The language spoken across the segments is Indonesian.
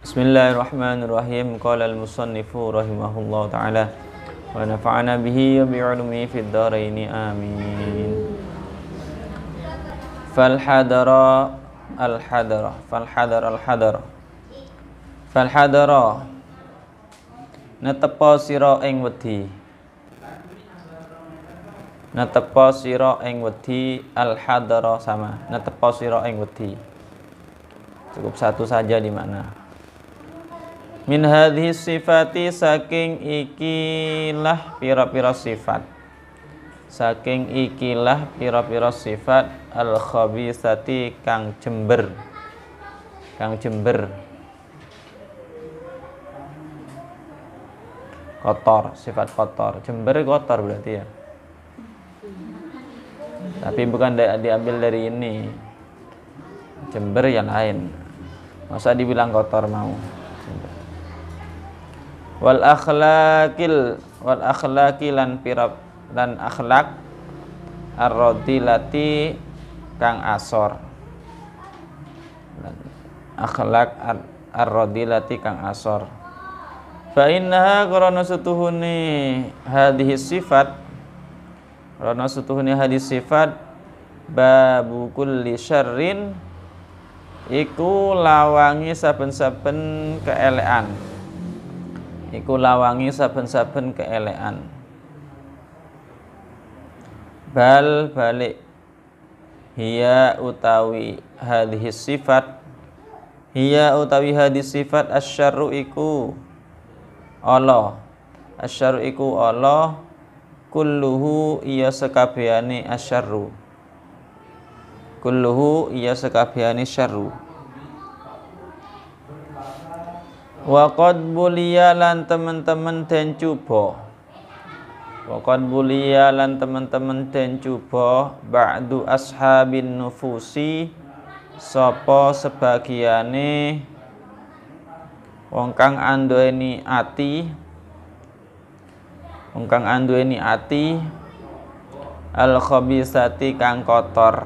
Bismillahirrahmanirrahim. Qala al-musannifu rahimahullahu ta'ala wa nafa'ana bihi wa bi'ulumihi fid dharaini amin. Falhadara al-hadara netepa sira ing wedi al-hadara sama netepa sira ing wedi. Cukup satu saja di mana. Min hadhihi sifati saking ikilah pira-pira sifat. Saking ikilah pira-pira sifat al-khabisati kang jember. Kotor, sifat kotor. Jember kotor berarti ya. Tapi bukan diambil dari ini. Jember yang lain. Masa dibilang kotor mau. Wal akhlaqi lan akhlak ar-radilati kang asor. Akhlak ar-radilati kang asor. Fa innaha qarana sutuhuni hadhihi sifat babu kulli syarrin iku lawangi saben-saben keelekan. Bal balik hiya utawi hadhihi sifat asyarru iku Allah kulluhu iya sekabehane syarru. Wa qad buliya lan teman-teman den cuba ba'du ashabin nufusi sapa sebagiane wong kang anduweni ati al khabisati kang kotor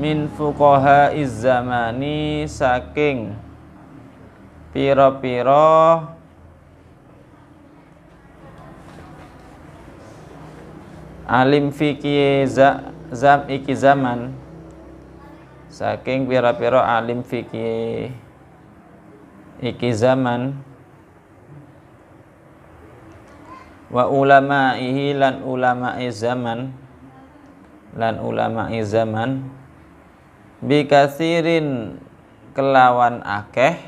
min fuqaha izzamani saking pira-pira alim fikih zaman saking pira-pira alim fikih iki zaman wa ulama'ihi lan ulama'i zaman bikasirin kelawan akeh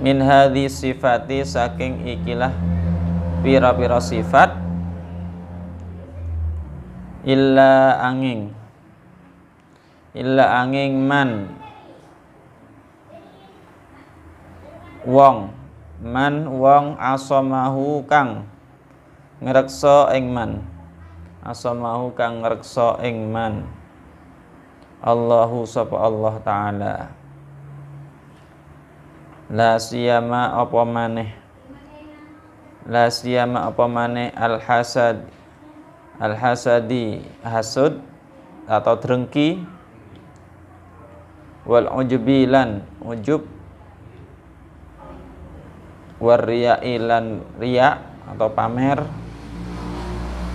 min hadhi sifati saking ikilah pira-pira sifat illa angin man wong asamahu kang ngreksa ing man Allahu sapa Allah taala la siyama apa maneh al-hasadi hasud atau drengki wal ujubi lan ujub war riya'i lan riya atau pamer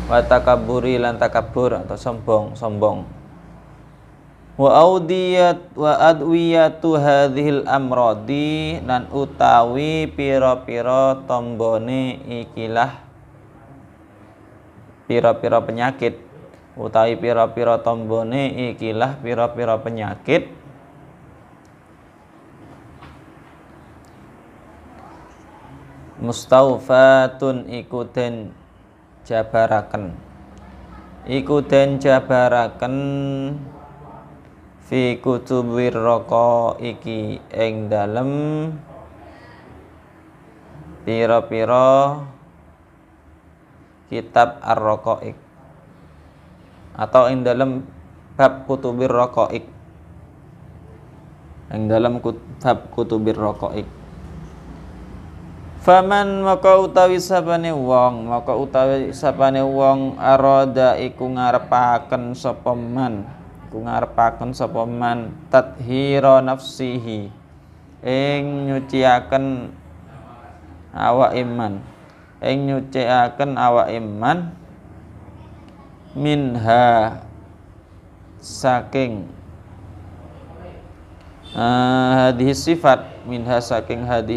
wa takabburi lan takabbur atau sombong wa adwiyatu hadhil amradi lan utawi pira-pira tombone ikilah pira-pira penyakit mustaufatun iku den jabaraken fi kutubir raqaiki ing dalem pira-pira kitab ar-raqaik atau ing dalem bab kutubir raqaik bab kutubir raqaik Faman maka utawi sapane wong arada iku ngarepaken sapa man tathira nafsihi ing nyuciaken awak iman minha saking hadhihi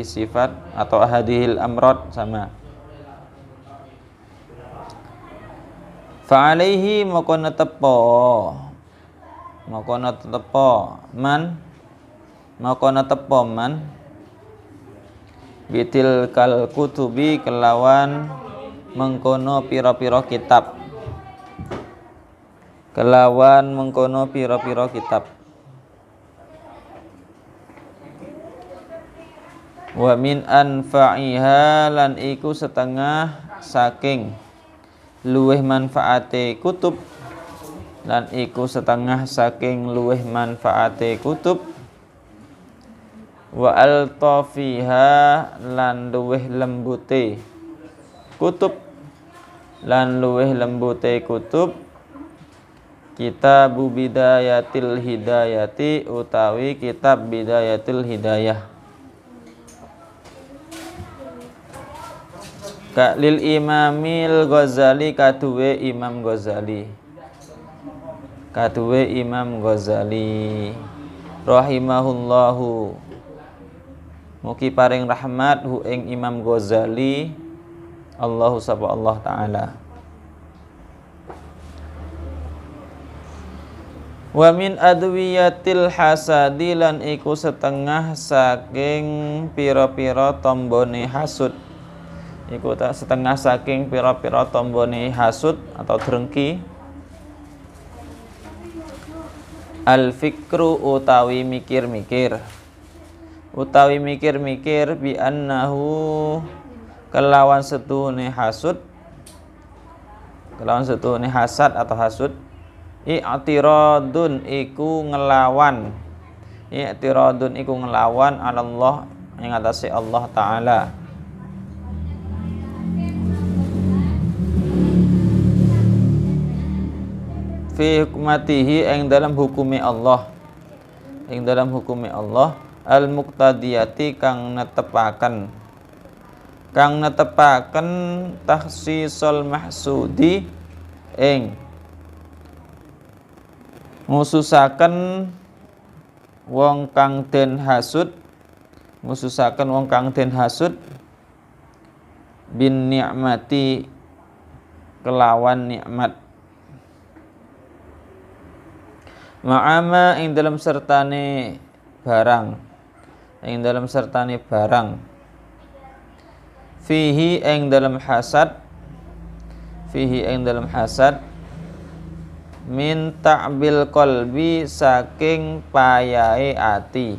sifat atau hadhil amrad sama. Fa alaihi maka netepo man bitil kal kutubi kelawan mengkono pira-pira kitab wa min anfa'iha lan iku setengah saking luweh manfaate kutub wa altafiha lan luweh lembute kutub Kitabu Bidayatil Hidayati utawi kitab Bidayatil Hidayah lil Imamil Ghazali kaduwe Imam Ghazali rahimahullahu mugi paring rahmat hu ing Imam Ghazali Allahu sapa Allah taala. Wa min adwiyatil hasadi lan iku setengah saking pira-pira tombone hasud. Iku setengah saking pira-pira tombone hasud atau drengki. Al fikru utawi mikir-mikir bi annahu kelawan setune hasad atau hasud i'tiradun iku ngelawan Allah ing atase Allah taala fi hukmatihi ing dalam hukume Allah al muqtadiyati kang netepaken takhsisul mahsudi ing ngususaken wong kang den hasud bin ni'mati kelawan nikmat ma'ama ing dalam sertane barang fihi ing dalam hasad min ta'bil qalbi saking payahe ati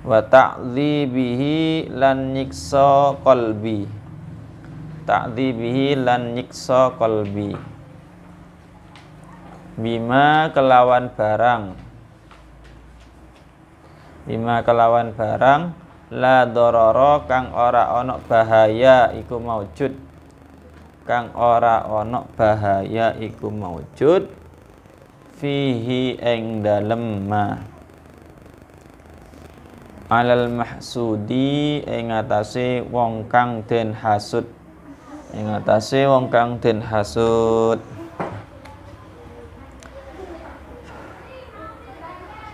wa ta'dzibihi lan nyiksa qalbi bima kelawan barang la dororo kang ora ana bahaya iku maujud fihi ing dalem ma alal mahsudi ing atase wong kang den hasud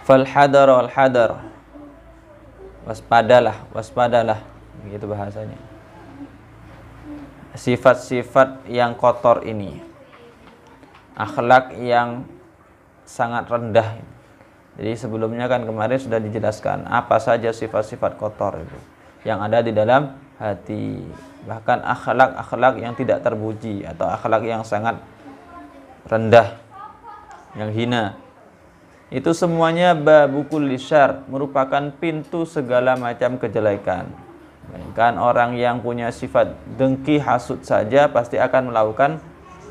fal hadar wal hadar waspadalah begitu bahasanya. Sifat-sifat yang kotor ini, akhlak yang sangat rendah. Jadi sebelumnya kan kemarin sudah dijelaskan apa saja sifat-sifat kotor itu yang ada di dalam hati. Bahkan akhlak yang tidak terpuji atau akhlak yang sangat rendah, yang hina. Itu semuanya babukul lisyar, merupakan pintu segala macam kejelekan. Kan orang yang punya sifat dengki, hasud saja pasti akan melakukan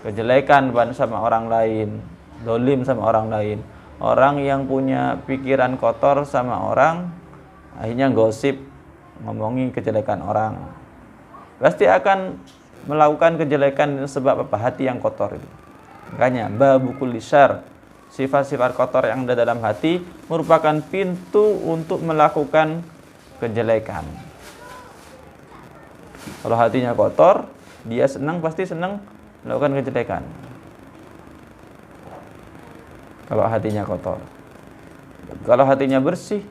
kejelekan sama orang lain, dolim sama orang lain. orang yang punya pikiran kotor sama orang, akhirnya gosip, ngomongi kejelekan orang. Pasti akan melakukan kejelekan sebab apa? Hati yang kotor itu. Makanya babu kulli syarr, sifat-sifat kotor yang ada dalam hati merupakan pintu untuk melakukan kejelekan. Kalau hatinya kotor, dia pasti senang melakukan kejelekan. Kalau hatinya kotor. Kalau hatinya bersih,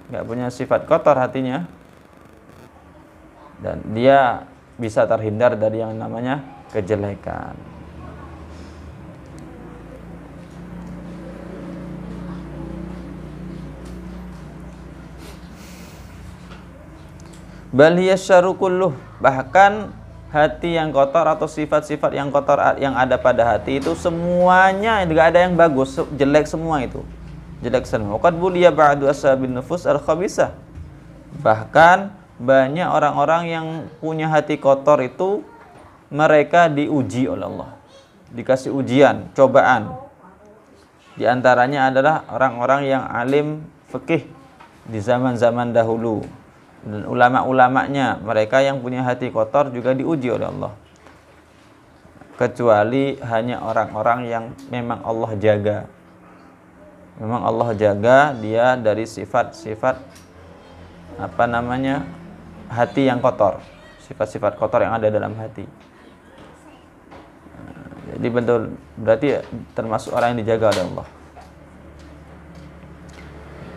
nggak punya sifat kotor hatinya, dan dia bisa terhindar dari yang namanya kejelekan. Bal hiya syarru kulluh, bahkan hati yang kotor atau sifat-sifat yang kotor yang ada pada hati itu semuanya enggak ada yang bagus, jelek semua itu. Jelek semua. Qad buliya ba'du ashabin nufus al-khabisah. Bahkan banyak orang-orang yang punya hati kotor itu mereka diuji oleh Allah. Dikasih ujian, cobaan. Di antaranya adalah orang-orang yang alim fikih di zaman-zaman dahulu. Dan ulama-ulamanya, mereka yang punya hati kotor juga diuji oleh Allah. Kecuali hanya orang-orang yang memang Allah jaga. Memang Allah jaga dia dari sifat-sifat hati yang kotor. Sifat-sifat kotor yang ada dalam hati. Jadi betul, berarti termasuk orang yang dijaga oleh Allah.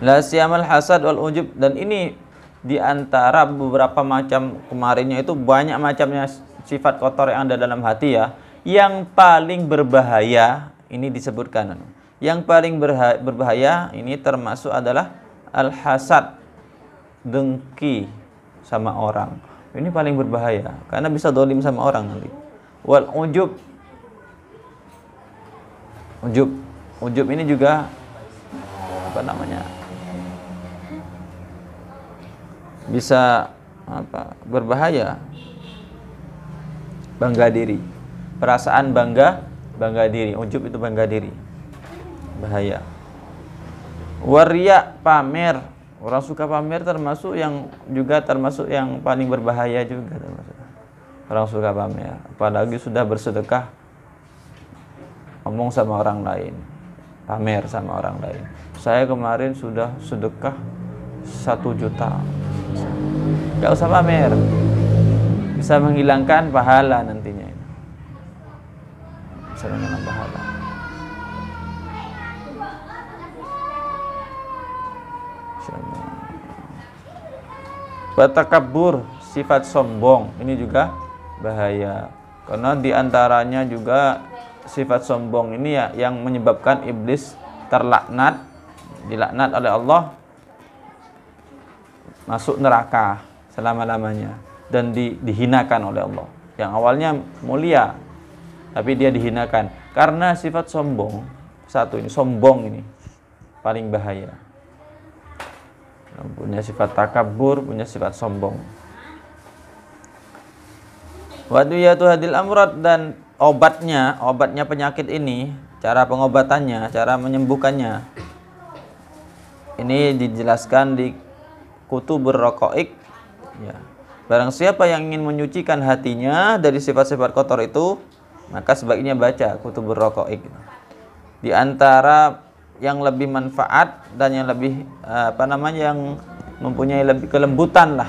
La siyamal hasad wal ujub, dan ini di antara beberapa macam kemarinnya itu banyak macamnya sifat kotor yang ada dalam hati ya. Yang paling berbahaya ini disebutkan. Yang paling berbahaya ini termasuk adalah al-hasad, dengki sama orang. Ini paling berbahaya karena bisa dolim sama orang nanti. Wal ujub. Ujub ini juga bisa berbahaya. Bangga diri, perasaan bangga diri. Ujub itu bangga diri, bahaya. Waria, pamer. Orang suka pamer termasuk yang paling berbahaya juga termasuk. Orang suka pamer, apalagi sudah bersedekah, ngomong sama orang lain, pamer sama orang lain. Saya kemarin sudah sedekah 1 juta. Gak usah pamer, bisa menghilangkan pahala nantinya. Bisa menghilangkan pahala. Batakabur, sifat sombong, ini juga bahaya. Karena diantaranya juga sifat sombong ini ya yang menyebabkan iblis terlaknat, dilaknat oleh Allah, masuk neraka selama-lamanya dan dihinakan oleh Allah. Yang awalnya mulia tapi dia dihinakan karena sifat sombong. Sombong ini paling bahaya. Punya sifat takabur, punya sifat sombong. Wadiyatu hadil amrad, dan obatnya penyakit ini, cara pengobatannya, cara menyembuhkannya. Ini dijelaskan di Kutubur Raqaiq ya. Barang siapa yang ingin menyucikan hatinya dari sifat-sifat kotor itu, maka sebaiknya baca Kutubur Raqaiq. Di antara yang lebih manfaat dan yang lebih yang mempunyai lebih kelembutan lah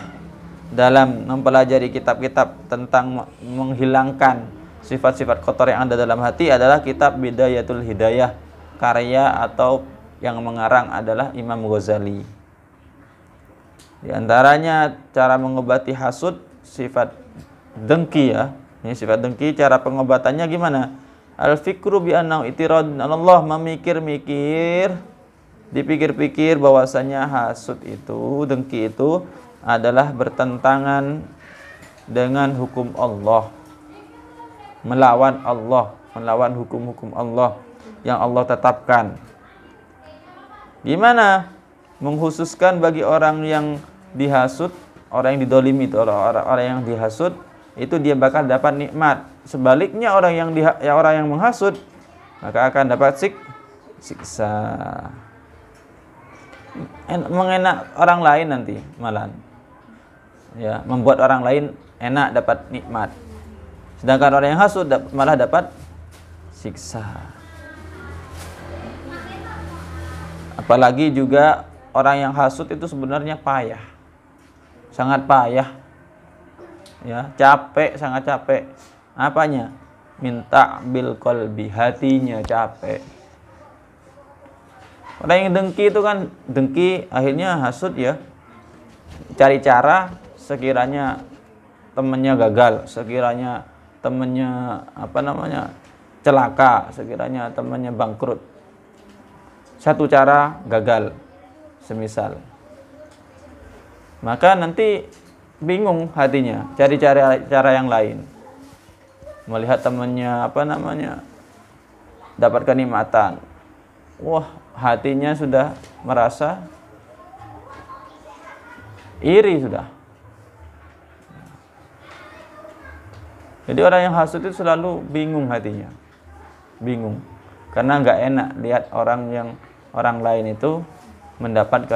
dalam mempelajari kitab-kitab tentang menghilangkan sifat-sifat kotor yang ada dalam hati adalah kitab Bidayatul Hidayah, karya atau yang mengarang adalah Imam Ghazali. Di antaranya cara mengobati hasud, sifat dengki ya. Ini sifat dengki, cara pengobatannya gimana? Al-fikru bi annahu itiradun Allah, memikir-mikir, dipikir-pikir bahwasanya hasud itu, dengki itu adalah bertentangan dengan hukum Allah. Melawan Allah, melawan hukum-hukum Allah yang Allah tetapkan. Gimana? Mengkhususkan bagi orang yang dihasud, orang yang didolimi itu, orang yang dihasud itu dia bakal dapat nikmat. Sebaliknya orang yang menghasud maka akan dapat siksa. Mengenak orang lain nanti malah, ya, membuat orang lain enak dapat nikmat, sedangkan orang yang hasud malah dapat siksa. Apalagi juga orang yang hasud itu sebenarnya payah, sangat payah, ya, capek, sangat capek. Apanya? Minta bil qalbi, hatinya capek. Orang yang dengki itu kan dengki, akhirnya hasud, ya, cari cara sekiranya temannya gagal, sekiranya temannya celaka, sekiranya temannya bangkrut. Satu cara gagal, semisal. Maka nanti bingung hatinya, cari cara yang lain. Melihat temannya dapat kenikmatan, wah, hatinya sudah merasa iri sudah. Jadi orang yang hasud itu selalu bingung hatinya, bingung, karena nggak enak lihat orang lain itu mendapat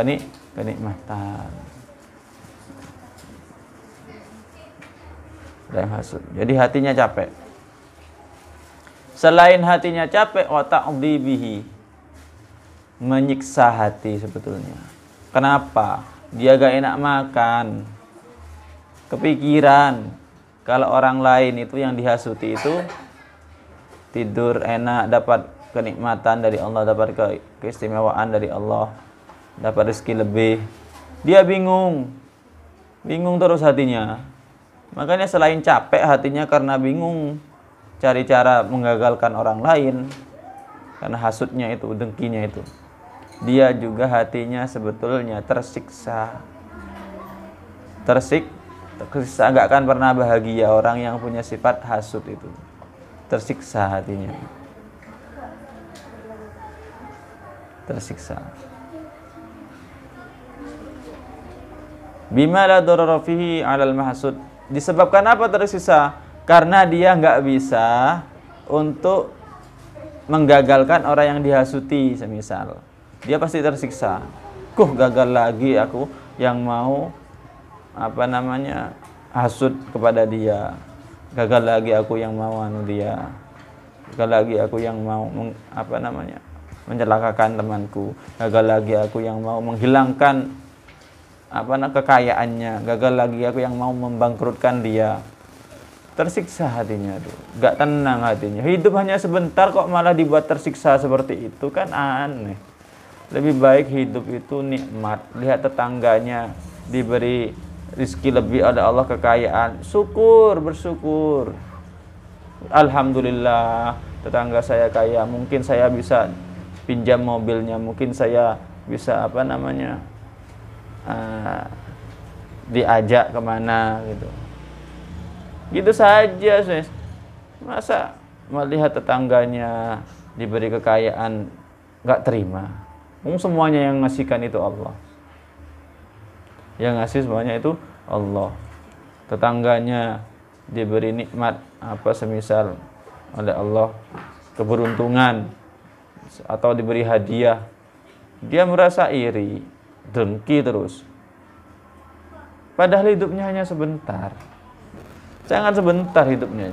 kenikmatan. Orang yang hasud, jadi hatinya capek. Selain hatinya capek, wa ta'dhibihi, menyiksa hati sebetulnya. Kenapa? Dia gak enak makan, kepikiran kalau orang lain itu yang dihasuti itu tidur enak, dapat kenikmatan dari Allah, dapat keistimewaan dari Allah, dapat rezeki lebih. Dia bingung terus hatinya. Makanya selain capek hatinya karena bingung cari cara menggagalkan orang lain, karena hasutnya itu, dengkinya itu, dia juga hatinya sebetulnya tersiksa, nggak akan pernah bahagia. Orang yang punya sifat hasud itu tersiksa hatinya, tersiksa. Bima la darara fihi 'alal mahsud. Disebabkan apa tersiksa? Karena dia nggak bisa untuk menggagalkan orang yang dihasuti, semisal. Dia pasti tersiksa. Gagal lagi aku yang mau hasud kepada dia. Gagal lagi aku yang mau dia. Gagal lagi aku yang mau mencelakakan temanku. Gagal lagi aku yang mau menghilangkan kekayaannya. Gagal lagi aku yang mau membangkrutkan dia. Tersiksa hatinya tuh, gak tenang hatinya. Hidup hanya sebentar kok malah dibuat tersiksa seperti itu, kan aneh. Lebih baik hidup itu nikmat, lihat tetangganya diberi rezeki lebih oleh Allah, kekayaan, bersyukur. Alhamdulillah, tetangga saya kaya, mungkin saya bisa pinjam mobilnya, mungkin saya bisa diajak kemana gitu. Gitu saja, masa melihat tetangganya diberi kekayaan nggak terima? Semuanya yang ngasihkan itu Allah, yang ngasih semuanya itu Allah. Tetangganya diberi nikmat semisal oleh Allah, keberuntungan atau diberi hadiah, dia merasa iri, dengki terus. Padahal hidupnya hanya sebentar. Sangat sebentar hidupnya.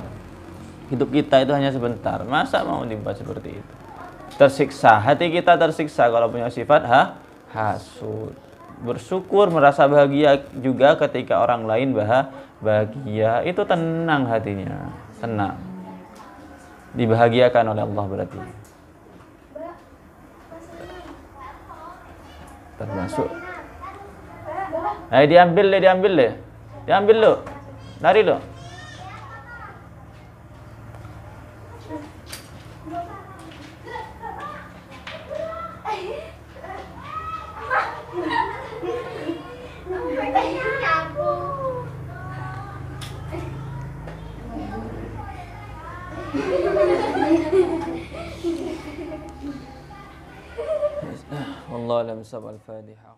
Hidup kita itu hanya sebentar. Masa mau dibuat seperti itu? Tersiksa, hati kita tersiksa kalau punya sifat hasud. Bersyukur, merasa bahagia juga ketika orang lain bahagia. Itu tenang hatinya, tenang. Dibahagiakan oleh Allah berarti. Termasuk. Ayo diambil lo. Lari lo. Wallahu a'lam bishawab. Al-Fatihah.